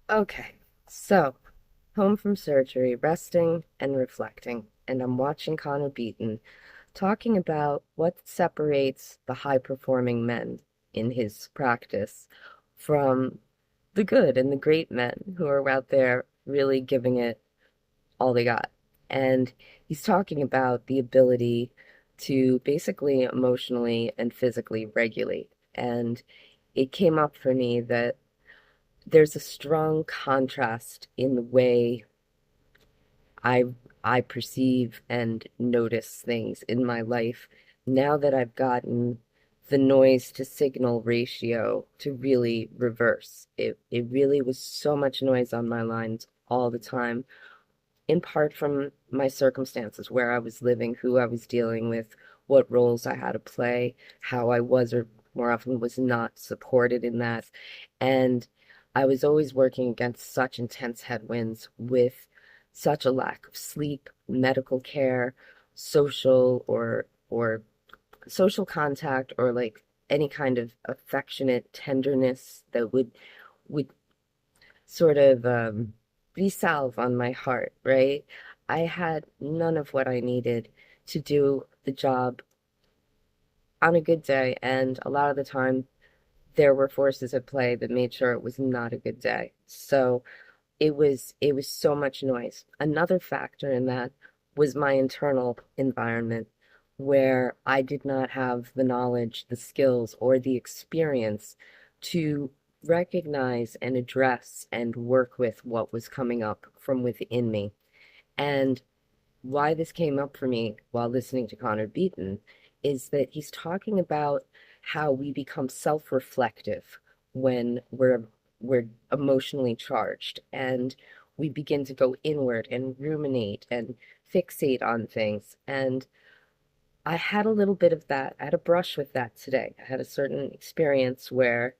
Okay, so home from surgery, resting and reflecting, and I'm watching Connor Beaton talking about what separates the high-performing men in his practice from the good and the great men who are out there really giving it all they got. And he's talking about the ability to basically emotionally and physically regulate. And it came up for me that there's a strong contrast in the way I I perceive and notice things in my life now that I've gotten the noise to signal ratio to really reverse. It really was so much noise on my lines all the time, in part from my circumstances, where I was living, who I was dealing with, what roles I had to play, how I was or more often was not supported in that. And I was always working against such intense headwinds with such a lack of sleep, medical care, social or social contact or like any kind of affectionate tenderness that would sort of be salve on my heart, right? I had none of what I needed to do the job on a good day, and a lot of the time there were forces at play that made sure it was not a good day. So it was so much noise. Another factor in that was my internal environment where I did not have the knowledge, the skills, or the experience to recognize and address and work with what was coming up from within me. And why this came up for me while listening to Connor Beaton is that he's talking about how we become self-reflective when we're emotionally charged and we begin to go inward and ruminate and fixate on things. And I had a little bit of that. I had a brush with that today. I had a certain experience where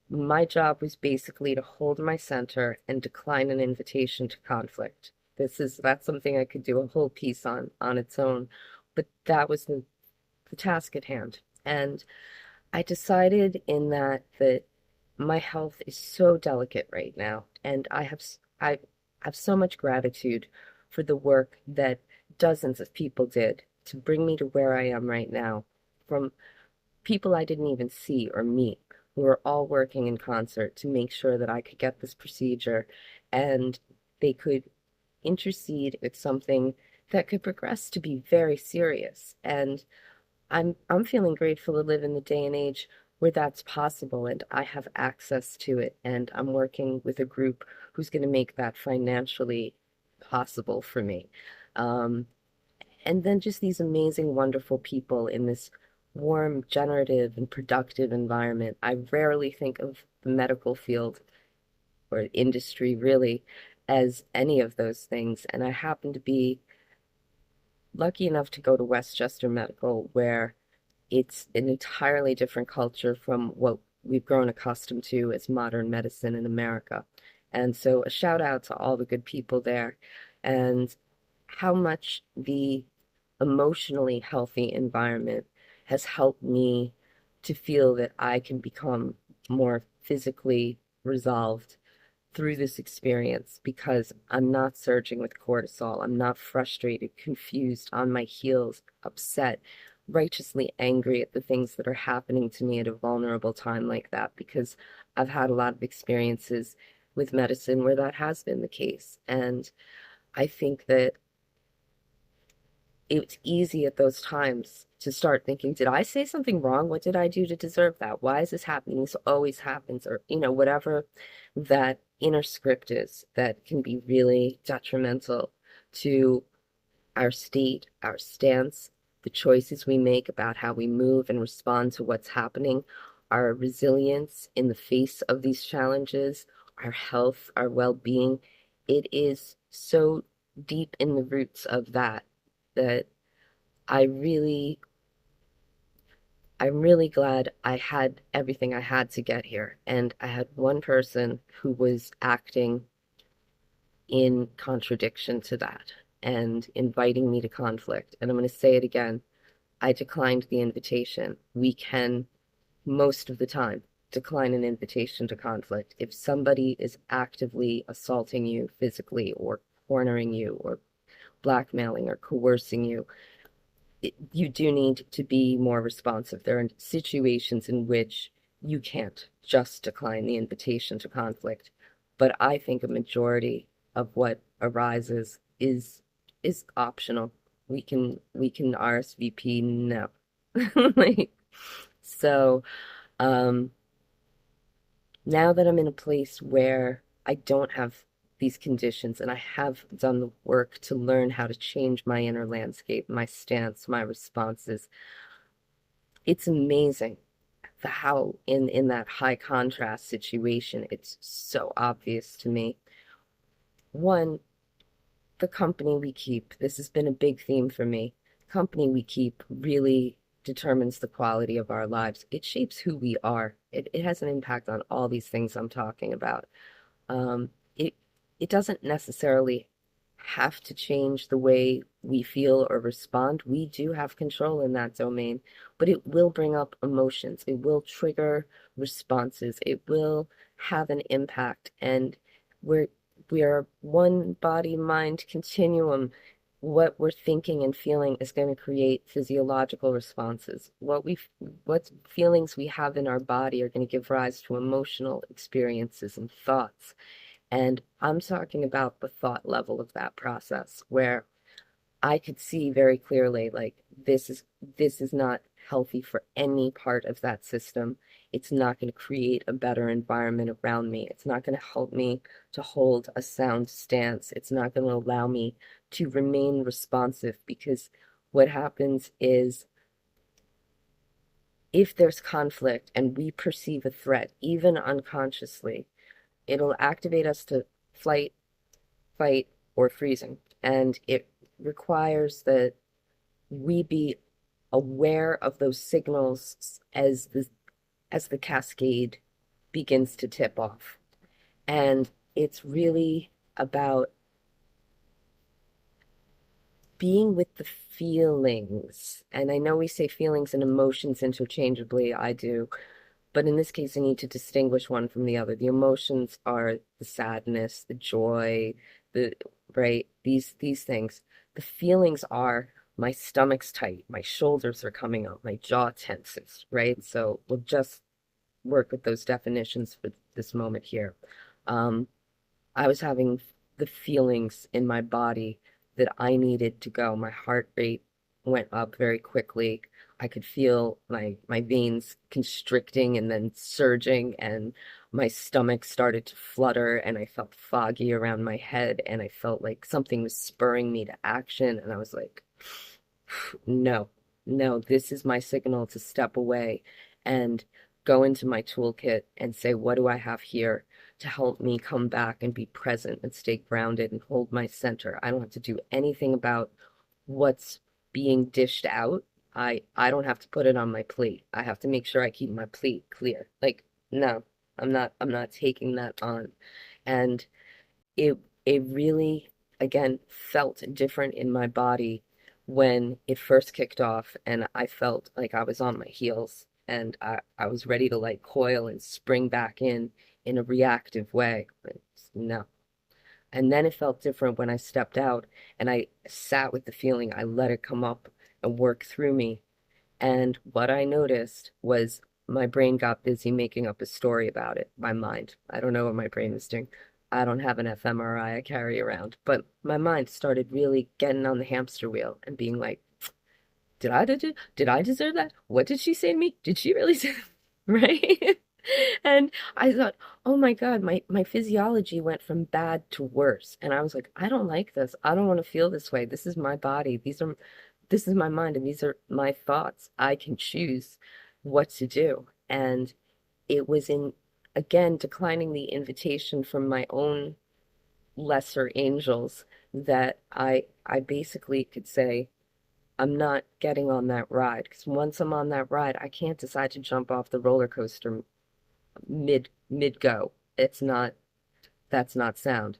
my job was basically to hold my center and decline an invitation to conflict. That's something I could do a whole piece on its own, but that was the task at hand. And I decided in that my health is so delicate right now, and I have so much gratitude for the work that dozens of people did to bring me to where I am right now, from people I didn't even see or meet, who were all working in concert to make sure that I could get this procedure and they could intercede with something that could progress to be very serious. And I'm feeling grateful to live in the day and age where that's possible and I have access to it. And I'm working with a group who's going to make that financially possible for me. Um, and then just these amazing, wonderful people in this warm, generative, and productive environment. I rarely think of the medical field or industry really as any of those things. And I happen to be lucky enough to go to Westchester Medical, where it's an entirely different culture from what we've grown accustomed to as modern medicine in America. And so a shout out to all the good people there and how much the emotionally healthy environment has helped me to feel that I can become more physically resolved through this experience because I'm not surging with cortisol. I'm not frustrated, confused, on my heels, upset, righteously angry at the things that are happening to me at a vulnerable time like that because I've had a lot of experiences with medicine where that has been the case. And I think that it's easy at those times to start thinking, did I say something wrong? What did I do to deserve that? Why is this happening? This always happens, or, whatever that inner script is that can be really detrimental to our state, our stance, the choices we make about how we move and respond to what's happening, our resilience in the face of these challenges, our health, our well-being. It is so deep in the roots of that I really, I'm really glad I had everything I had to get here. And I had one person who was acting in contradiction to that and inviting me to conflict. And I'm going to say it again. I declined the invitation. We can, most of the time, decline an invitation to conflict. If somebody is actively assaulting you physically or cornering you or blackmailing or coercing you, you do need to be more responsive. There are situations in which you can't just decline the invitation to conflict. But I think a majority of what arises is optional. We can RSVP no. Like, so um now that I'm in a place where I don't have these conditions and I have done the work to learn how to change my inner landscape, my stance, my responses, it's amazing how in that high contrast situation, it's so obvious to me. One, the company we keep, this has been a big theme for me. Company we keep really determines the quality of our lives. It shapes who we are. It has an impact on all these things I'm talking about. Um, it it doesn't necessarily have to change the way we feel or respond. We do have control in that domain, but it will bring up emotions. It will trigger responses. It will have an impact. And we're we're one body mind continuum. What we're thinking and feeling is going to create physiological responses. What feelings we have in our body are going to give rise to emotional experiences and thoughts. And I'm talking about the thought level of that process where I could see very clearly like this is not healthy for any part of that system. It's not going to create a better environment around me. It's not going to help me to hold a sound stance. It's not going to allow me to remain responsive because what happens is if there's conflict and we perceive a threat, even unconsciously, it'll activate us to flight, fight, or freezing. And it requires that we be aware of those signals as the cascade begins to tip off. And it's really about being with the feelings. And I know we say feelings and emotions interchangeably, I do, but in this case, I need to distinguish one from the other. The emotions are the sadness, the joy, the right, these things. The feelings are my stomach's tight, my shoulders are coming up, my jaw tenses, right? So we'll just work with those definitions for this moment here. Um, I was having the feelings in my body that I needed to go. My heart rate went up very quickly. I could feel my veins constricting and then surging, and my stomach started to flutter, and I felt foggy around my head, and I felt like something was spurring me to action, and I was like, no, no, this is my signal to step away and go into my toolkit and say, what do I have here to help me come back and be present and stay grounded and hold my center? I don't have to do anything about what's being dished out. I don't have to put it on my plate. I have to make sure I keep my plate clear. Like, no, I'm not taking that on. And it it really again felt different in my body when it first kicked off and I felt like I was on my heels and I was ready to like coil and spring back in a reactive way. No. And then it felt different when I stepped out and I sat with the feeling. I let it come up and work through me. And what I noticed was my brain got busy making up a story about it, my mind. I don't know what my brain was doing. I don't have an fMRI I carry around, but my mind started really getting on the hamster wheel and being like, did I deserve that? What did she say to me? Did she really say right? And I thought, oh my God, my physiology went from bad to worse. And I was like, I don't like this. I don't want to feel this way. This is my body. This is my mind and these are my thoughts. I can choose what to do. And it was in, again, declining the invitation from my own lesser angels that I basically could say, I'm not getting on that ride. Because once I'm on that ride, I can't decide to jump off the roller coaster mid go. It's not, that's not sound.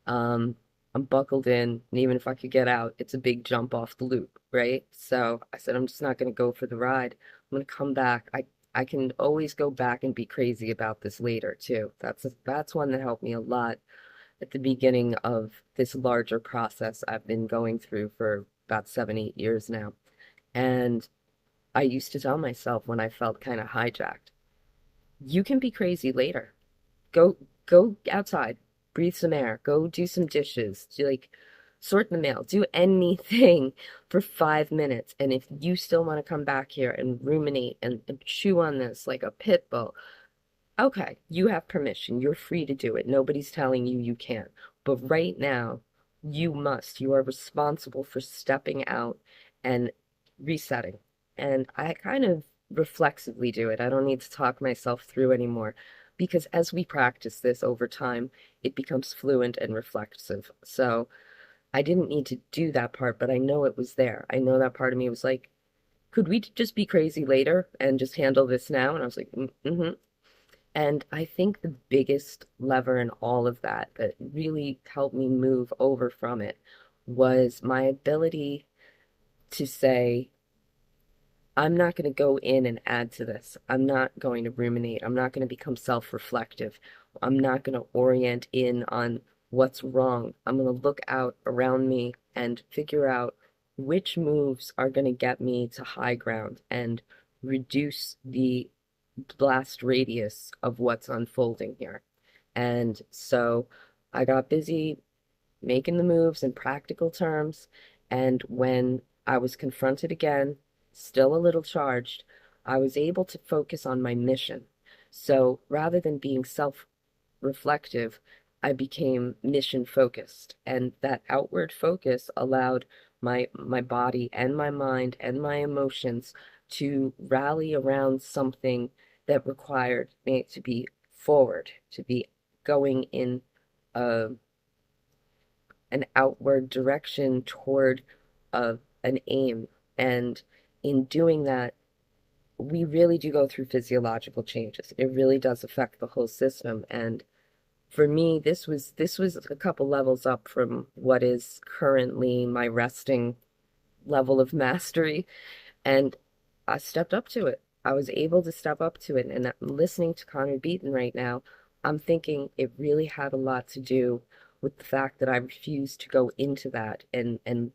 Um, I'm buckled in, and even if I could get out, it's a big jump off the loop, right? So I said, I'm just not going to go for the ride. I'm going to come back. I can always go back and be crazy about this later too. That's one that helped me a lot at the beginning of this larger process I've been going through for about 7, 8 years now. And I used to tell myself when I felt kind of hijacked, you can be crazy later. Go go outside, breathe some air, go do some dishes, do like sort the mail, do anything for 5 minutes. And if you still want to come back here and ruminate and chew on this like a pit bull, okay, you have permission. You're free to do it. Nobody's telling you you can't. But right now, you must. You are responsible for stepping out and resetting. And I kind of reflexively do it. I don't need to talk myself through anymore because as we practice this over time, it becomes fluent and reflexive. So I didn't need to do that part, but I know it was there. I know that part of me was like, could we just be crazy later and just handle this now? And I was like, mm-hmm. And I think the biggest lever in all of that that really helped me move over from it was my ability to say, I'm not going to go in and add to this. I'm not going to ruminate. I'm not going to become self-reflective. I'm not going to orient in on what's wrong. I'm going to look out around me and figure out which moves are going to get me to high ground and reduce the blast radius of what's unfolding here. And so I got busy making the moves in practical terms. And when I was confronted again, still a little charged, I was able to focus on my mission. So rather than being self-reflective, I became mission focused. And that outward focus allowed my body and my mind and my emotions to rally around something that required me to be forward, to be going in a an outward direction toward an aim. And in doing that, we really do go through physiological changes. It really does affect the whole system. And for me, this was a couple levels up from what is currently my resting level of mastery. And I stepped up to it. I was able to step up to it. And listening to Connor Beaton right now, I'm thinking it really had a lot to do with the fact that I refused to go into that and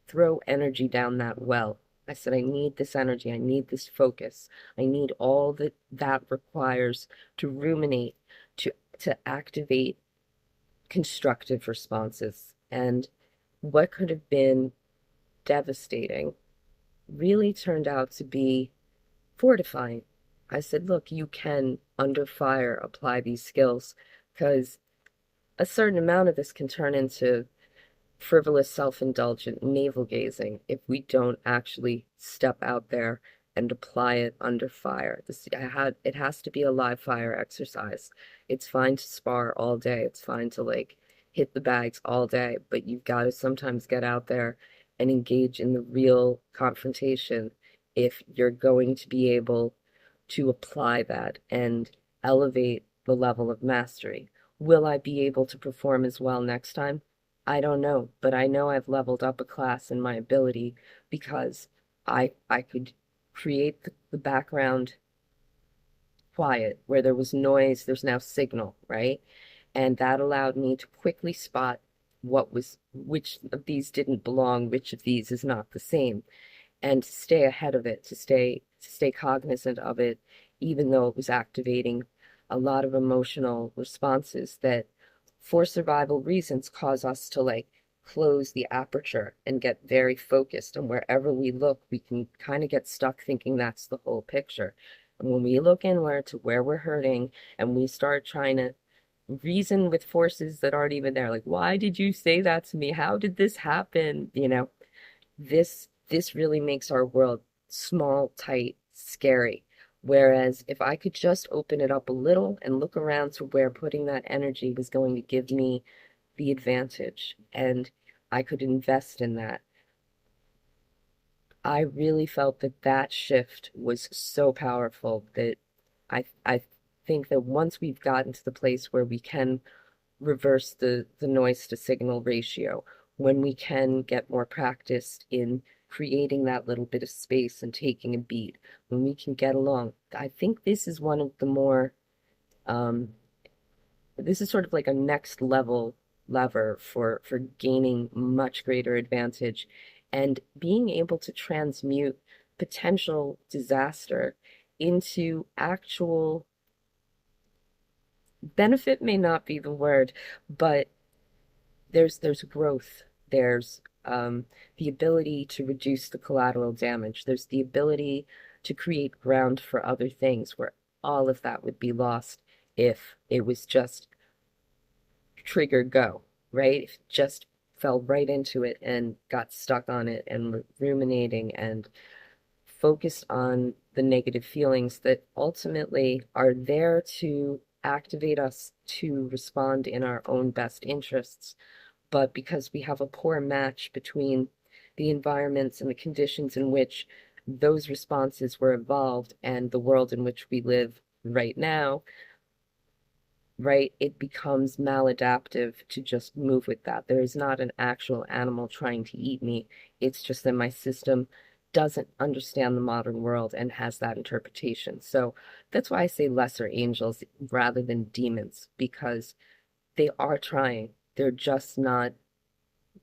throw energy down that well. I said, I need this energy. I need this focus. I need all that that requires to ruminate, to activate constructive responses. And what could have been devastating really turned out to be fortifying. I said, look, you can, under fire, apply these skills because a certain amount of this can turn into frivolous, self-indulgent navel gazing if we don't actually step out there and apply it under fire. It has to be a live fire exercise. It's fine to spar all day. It's fine to like hit the bags all day, but you've got to sometimes get out there and engage in the real confrontation if you're going to be able to apply that and elevate the level of mastery. Will I be able to perform as well next time? I don't know, but I know I've leveled up a class in my ability because I could create the background quiet where there was noise, there's now signal, right? And that allowed me to quickly spot which of these didn't belong, which of these is not the same and to stay ahead of it, to stay cognizant of it, even though it was activating a lot of emotional responses that, for survival reasons, cause us to like close the aperture and get very focused. And wherever we look, we can kind of get stuck thinking that's the whole picture. And when we look inward to where we're hurting and we start trying to reason with forces that aren't even there, like, why did you say that to me? How did this happen? This really makes our world small, tight, scary. Whereas if I could just open it up a little and look around to where putting that energy was going to give me the advantage and I could invest in that, I really felt that that shift was so powerful that I think that once we've gotten to the place where we can reverse the noise to signal ratio, when we can get more practiced in creating that little bit of space and taking a beat, when we can get along. I think this is one of the more, um, this is sort of like a next level lever for gaining much greater advantage and being able to transmute potential disaster into actual benefit may not be the word, but there's growth. There's the ability to reduce the collateral damage. There's the ability to create ground for other things where all of that would be lost if it was just trigger go, right? If it just fell right into it and got stuck on it and ruminating and focused on the negative feelings that ultimately are there to activate us to respond in our own best interests. But because we have a poor match between the environments and the conditions in which those responses were evolved and the world in which we live right now, right, it becomes maladaptive to just move with that. There is not an actual animal trying to eat me. It's just that my system doesn't understand the modern world and has that interpretation. So that's why I say lesser angels rather than demons, because they are trying. They're just not,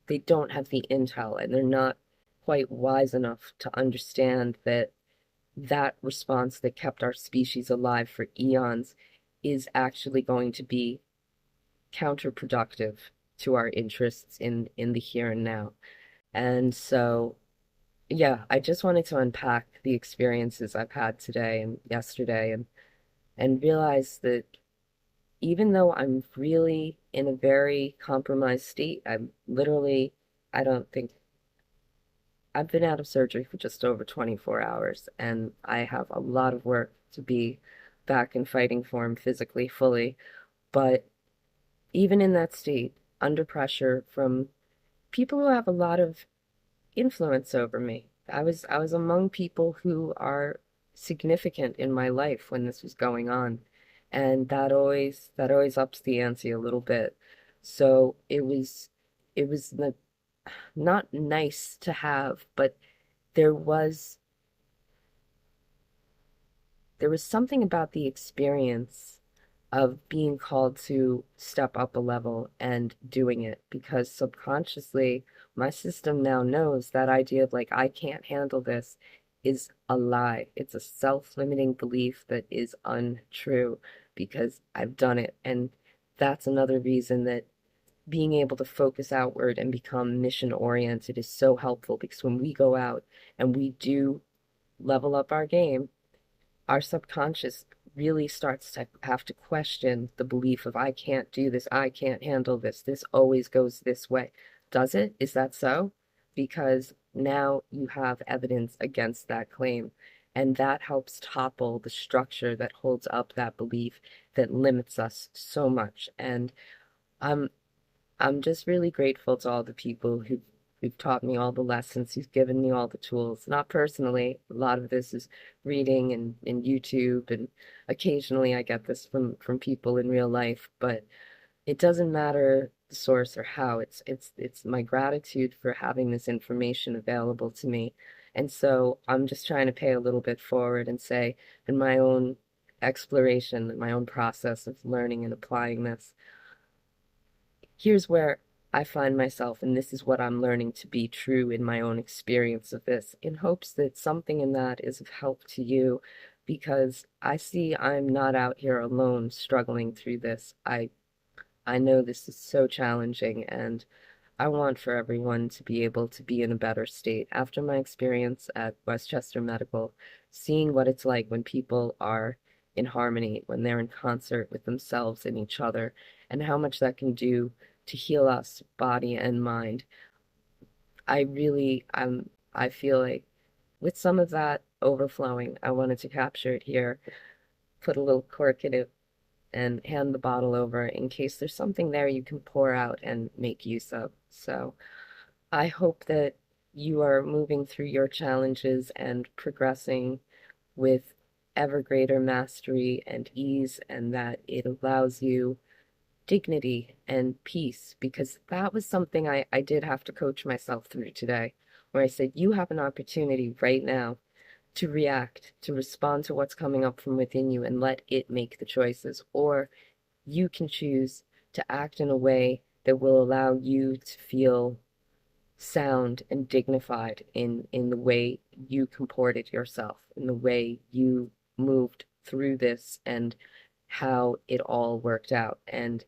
they don't have the intel and they're not quite wise enough to understand that that response that kept our species alive for eons is actually going to be counterproductive to our interests in the here and now. And so, yeah, I just wanted to unpack the experiences I've had today and yesterday and realize that even though I'm really in a very compromised state, I'm literally, I don't think I've been out of surgery for just over 24 hours, and I have a lot of work to be back in fighting form physically, fully. But even in that state, under pressure from people who have a lot of influence over me. I was among people who are significant in my life when this was going on, and that always ups the ante a little bit. So it was not nice to have, but there was there was something about the experience of being called to step up a level and doing it because subconsciously my system now knows that idea of like I can't handle this is a lie. It's a self-limiting belief that is untrue because I've done it. And that's another reason that being able to focus outward and become mission oriented is so helpful because when we go out and we do level up our game, our subconscious really starts to have to question the belief of I can't do this, I can't handle this, this always goes this way. Does it? Is that so? Because now you have evidence against that claim, and that helps topple the structure that holds up that belief that limits us so much. And I'm I'm just really grateful to all the people who've taught me all the lessons, who've given me all the tools. Not personally, a lot of this is reading and YouTube, and occasionally I get this from people in real life, but it doesn't matter the source or how. It's my gratitude for having this information available to me. And so I'm just trying to pay a little bit forward and say, in my own exploration, in my own process of learning and applying this, here's where I find myself, and this is what I'm learning to be true in my own experience of this, in hopes that something in that is of help to you, because I see I'm not out here alone struggling through this. I know this is so challenging, and I want for everyone to be able to be in a better state. After my experience at Westchester Medical, seeing what it's like when people are in harmony, when they're in concert with themselves and each other, and how much that can do to heal us, body and mind. I feel like with some of that overflowing, I wanted to capture it here, put a little cork in it, and hand the bottle over in case there's something there you can pour out and make use of. So I hope that you are moving through your challenges and progressing with ever greater mastery and ease, and that it allows you dignity and peace, because that was something I did have to coach myself through today, where I said, you have an opportunity right now to react, to respond to what's coming up from within you and let it make the choices. Or you can choose to act in a way that will allow you to feel sound and dignified in the way you comported yourself, in the way you moved through this and how it all worked out. And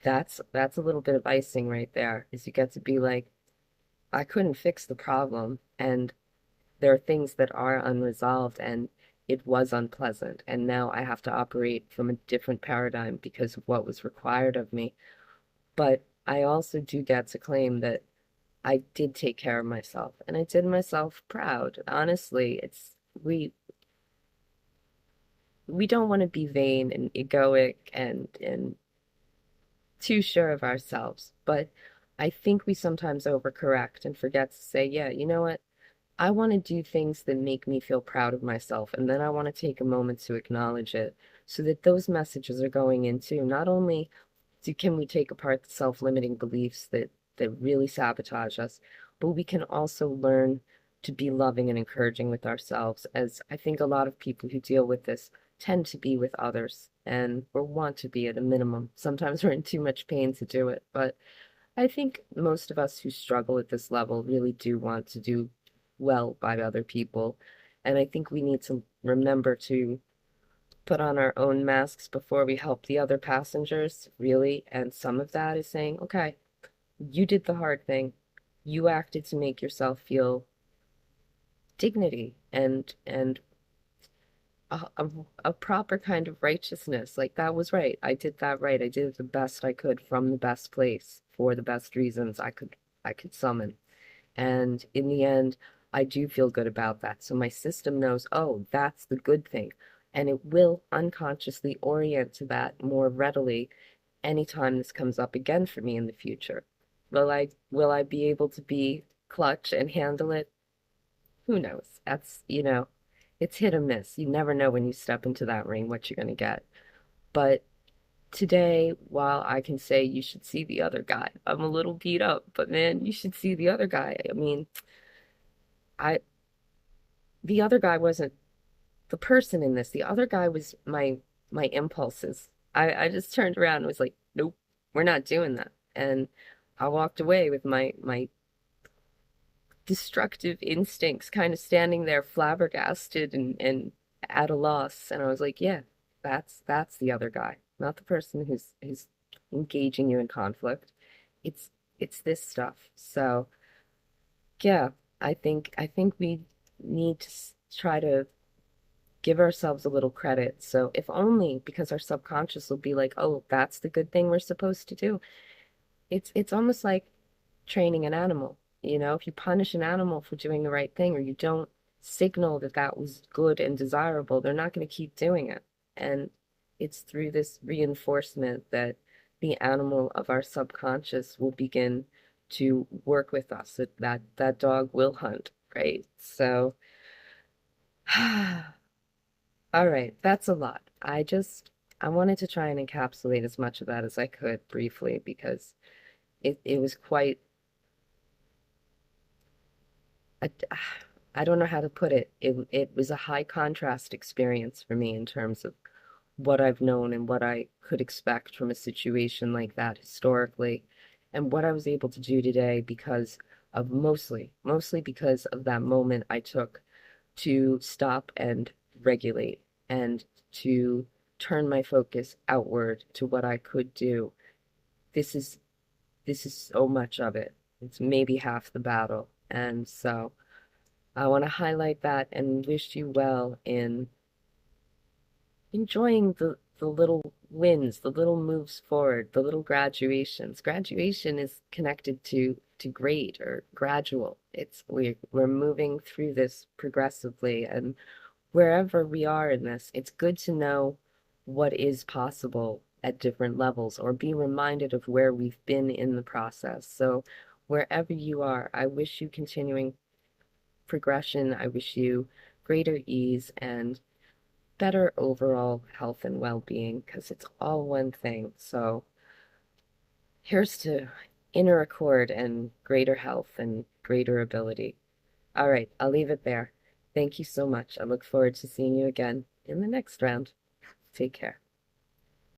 that's a little bit of icing right there, is you get to be like, I couldn't fix the problem, and there are things that are unresolved, and it was unpleasant, and now I have to operate from a different paradigm because of what was required of me. But I also do get to claim that I did take care of myself, and I did myself proud. Honestly, it's we don't want to be vain and egoic and too sure of ourselves, but I think we sometimes overcorrect and forget to say, yeah, you know what? I want to do things that make me feel proud of myself, and then I want to take a moment to acknowledge it so that those messages are going into not only can we take apart the self-limiting beliefs that really sabotage us, but we can also learn to be loving and encouraging with ourselves, as I think a lot of people who deal with this tend to be with others and or want to be at a minimum. Sometimes we're in too much pain to do it, but I think most of us who struggle at this level really do want to do well by other people. And I think we need to remember to put on our own masks before we help the other passengers, really. And some of that is saying, okay, you did the hard thing. You acted to make yourself feel dignity and a proper kind of righteousness. Like that was right. I did that right. I did the best I could from the best place for the best reasons I could summon. And in the end, I do feel good about that. So my system knows, oh, that's the good thing. And it will unconsciously orient to that more readily anytime this comes up again for me in the future. Will I be able to be clutch and handle it? Who knows? That's, it's hit or miss. You never know when you step into that ring what you're going to get. But today, while I can say you should see the other guy, I'm a little beat up, but man, you should see the other guy. I mean, I the other guy wasn't the person in this. The other guy was my impulses. I just turned around and was like, nope, we're not doing that. And I walked away with my destructive instincts kind of standing there flabbergasted and at a loss. And I was like, yeah, that's the other guy, not the person who's engaging you in conflict. It's it's this stuff. So yeah, I think we need to try to give ourselves a little credit. So if only because our subconscious will be like, oh, that's the good thing we're supposed to do. It's almost like training an animal. If you punish an animal for doing the right thing or you don't signal that that was good and desirable, they're not going to keep doing it. And it's through this reinforcement that the animal of our subconscious will begin to work with us, that dog will hunt, right? So, all right, that's a lot. I wanted to try and encapsulate as much of that as I could briefly because it was quite a, I don't know how to put it. It was a high contrast experience for me in terms of what I've known and what I could expect from a situation like that historically, and what I was able to do today because of mostly because of that moment I took to stop and regulate and to turn my focus outward to what I could do. This is this is so much of it. It's maybe half the battle. And so I want to highlight that and wish you well in enjoying the little wins, the little moves forward, the little graduations. Graduation is connected to grade or gradual. We're moving through this progressively, and wherever we are in this, it's good to know what is possible at different levels or be reminded of where we've been in the process. So wherever you are, I wish you continuing progression. I wish you greater ease and better overall health and well-being because it's all one thing. So here's to inner accord and greater health and greater ability. All right, I'll leave it there. Thank you so much. I look forward to seeing you again in the next round. Take care.